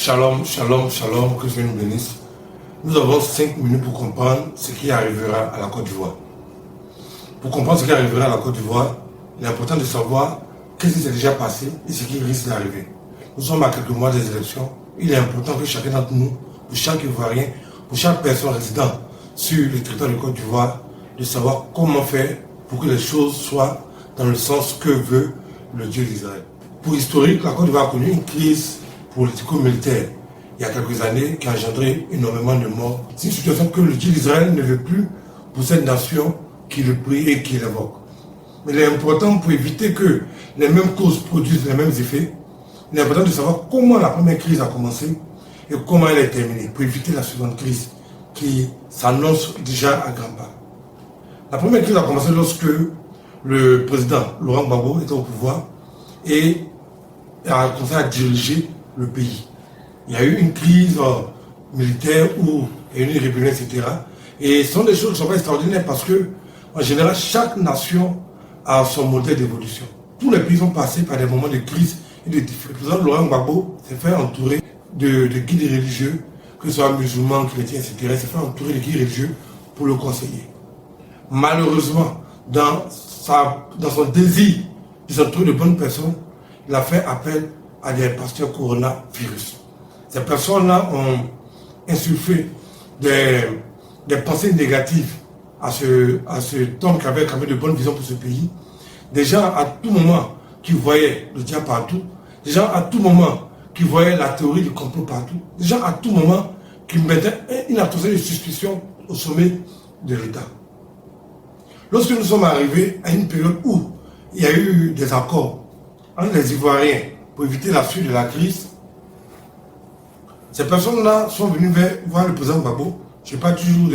Shalom, shalom, shalom, que Dieu nous bénisse. Nous avons 5 minutes pour comprendre ce qui arrivera à la Côte d'Ivoire. Pour comprendre ce qui arrivera à la Côte d'Ivoire, il est important de savoir qu'est-ce qui s'est déjà passé et ce qui risque d'arriver. Nous sommes à quelques mois des élections. Il est important que chacun d'entre nous, pour chaque Ivoirien, pour chaque personne résidant sur le territoire de Côte d'Ivoire, de savoir comment faire pour que les choses soient dans le sens que veut le Dieu d'Israël. Pour historique, la Côte d'Ivoire a connu une crise politico-militaire il y a quelques années qui a engendré énormément de morts. C'est une situation que le Dieu d'Israël ne veut plus pour cette nation qui le prie et qui l'évoque. Mais il est important pour éviter que les mêmes causes produisent les mêmes effets. Il est important de savoir comment la première crise a commencé et comment elle est terminée pour éviter la seconde crise qui s'annonce déjà à grands pas. La première crise a commencé lorsque le président Laurent Gbagbo était au pouvoir et a commencé à diriger le pays. Il y a eu une crise militaire où il y a eu une rébellion, etc. Et ce sont des choses qui ne sont pas extraordinaires parce que, en général, chaque nation a son modèle d'évolution. Tous les pays sont passés par des moments de crise et de difficultés. Le président Laurent Gbagbo s'est fait entourer de guides religieux, que ce soit musulmans, chrétiens, etc. Il s'est fait entourer de guides religieux pour le conseiller. Malheureusement, dans son désir de s'entourer de bonnes personnes, il a fait appel à des pasteurs coronavirus. Ces personnes-là ont insufflé des pensées négatives à cet homme qui avait quand même de bonnes visions pour ce pays. Des gens à tout moment qui voyaient le diable partout, des gens à tout moment qui voyaient la théorie du complot partout, des gens à tout moment qui mettaient une atmosphère de suspicion au sommet de l'État. Lorsque nous sommes arrivés à une période où il y a eu des accords entre les Ivoiriens pour éviter la suite de la crise, ces personnes-là sont venues voir le président Gbagbo. Je ne sais pas toujours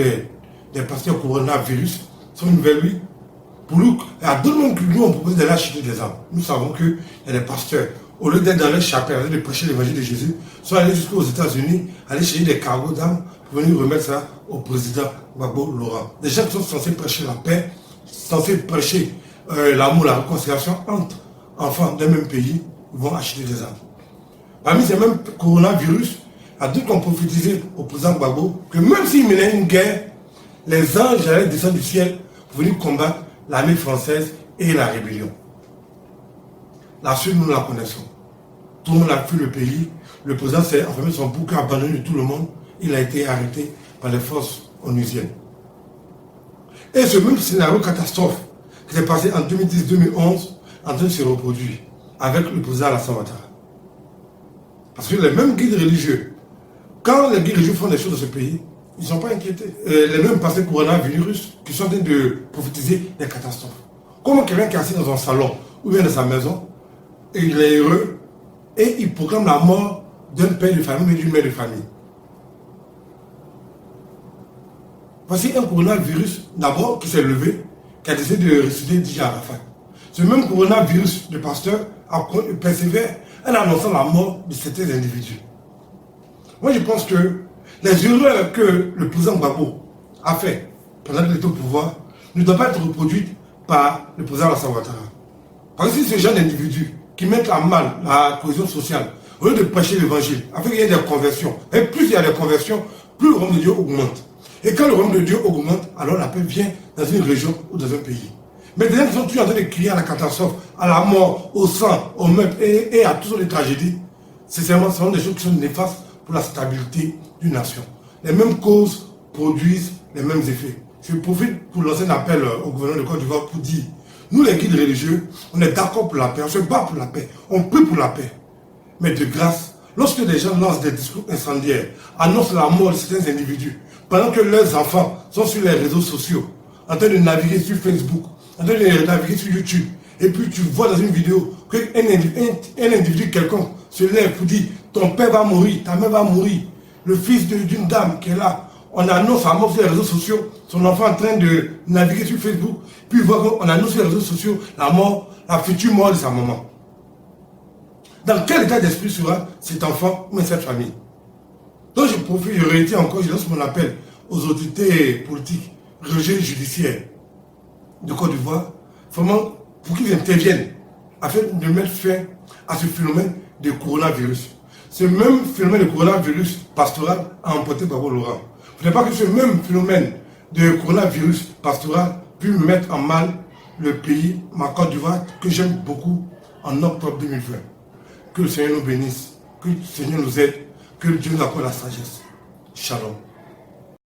des pasteurs coronavirus, sont venus vers lui. Pour lui, à d'autres moments que nous, on propose d'aller acheter des armes. Nous savons qu'il y a des pasteurs, au lieu d'être dans leur chapelle, de prêcher l'évangile de Jésus, sont allés jusqu'aux États-Unis, aller chercher des cargos d'armes pour venir remettre ça au président Gbagbo Laurent. Des gens qui sont censés prêcher la paix, censés prêcher l'amour, la réconciliation entre enfants d'un même pays, vont acheter des armes. Parmi ces mêmes coronavirus, il y a d'autres qui ont prophétisé au président Gbagbo que même s'il menait une guerre, les anges allaient descendre du ciel pour venir combattre l'armée française et la rébellion. La suite, nous la connaissons. Tout le monde a fui le pays. Le président s'est enfermé son bouquin, abandonné de tout le monde. Il a été arrêté par les forces onusiennes. Et ce même scénario catastrophe qui s'est passé en 2010-2011 en train de se reproduire avec le président Alassane Ouattara. Parce que les mêmes guides religieux, quand les guides religieux font des choses dans ce pays, ils ne sont pas inquiétés. Les mêmes pasteurs coronavirus qui sont en train de prophétiser des catastrophes. Comment quelqu'un qui est assis dans un salon ou bien dans sa maison, et il est heureux et il proclame la mort d'un père de famille et d'une mère de famille. Voici un coronavirus d'abord qui s'est levé, qui a décidé de ressusciter Didier Arafat. Ce même coronavirus de pasteur a persévéré en annonçant la mort de certains individus. Moi, je pense que les erreurs que le président Gbagbo a fait pendant qu'il était au pouvoir ne doivent pas être reproduites par le président Alassane Ouattara. Parce que si ce genre d'individus qui mettent à mal la cohésion sociale, au lieu de prêcher l'évangile, afin qu'il y ait des conversions, et plus il y a des conversions, plus le royaume de Dieu augmente. Et quand le royaume de Dieu augmente, alors la paix vient dans une région ou dans un pays. Mais des gens qui sont toujours en train de crier à la catastrophe, à la mort, au sang, au meurtre et à toutes les tragédies, ce sont des choses qui sont néfastes pour la stabilité d'une nation. Les mêmes causes produisent les mêmes effets. Je profite pour lancer un appel au gouvernement de Côte d'Ivoire pour dire, nous les guides religieux, on est d'accord pour la paix, on se bat pour la paix, on prie pour la paix. Mais de grâce, lorsque des gens lancent des discours incendiaires, annoncent la mort de certains individus, pendant que leurs enfants sont sur les réseaux sociaux, en train de naviguer sur Facebook, en train de naviguer sur YouTube, et puis tu vois dans une vidéo qu'un individu quelconque se lève pour dire ton père va mourir, ta mère va mourir, le fils d'une dame qui est là, on annonce sa mort sur les réseaux sociaux, son enfant en train de naviguer sur Facebook, puis il voit qu'on annonce sur les réseaux sociaux la mort, la future mort de sa maman. Dans quel état d'esprit sera cet enfant ou cette famille? Donc je profite, je réitère encore, je lance mon appel aux autorités politiques, religieuses, judiciaires de Côte d'Ivoire, vraiment pour qu'ils interviennent afin de mettre fin à ce phénomène de coronavirus. ce même phénomène de coronavirus pastoral a emporté Babo Laurent. Il ne faudrait pas que ce même phénomène de coronavirus pastoral puisse mettre en mal le pays, ma Côte d'Ivoire, que j'aime beaucoup, en octobre 2020. Que le Seigneur nous bénisse, que le Seigneur nous aide, que Dieu nous accorde la sagesse. Shalom.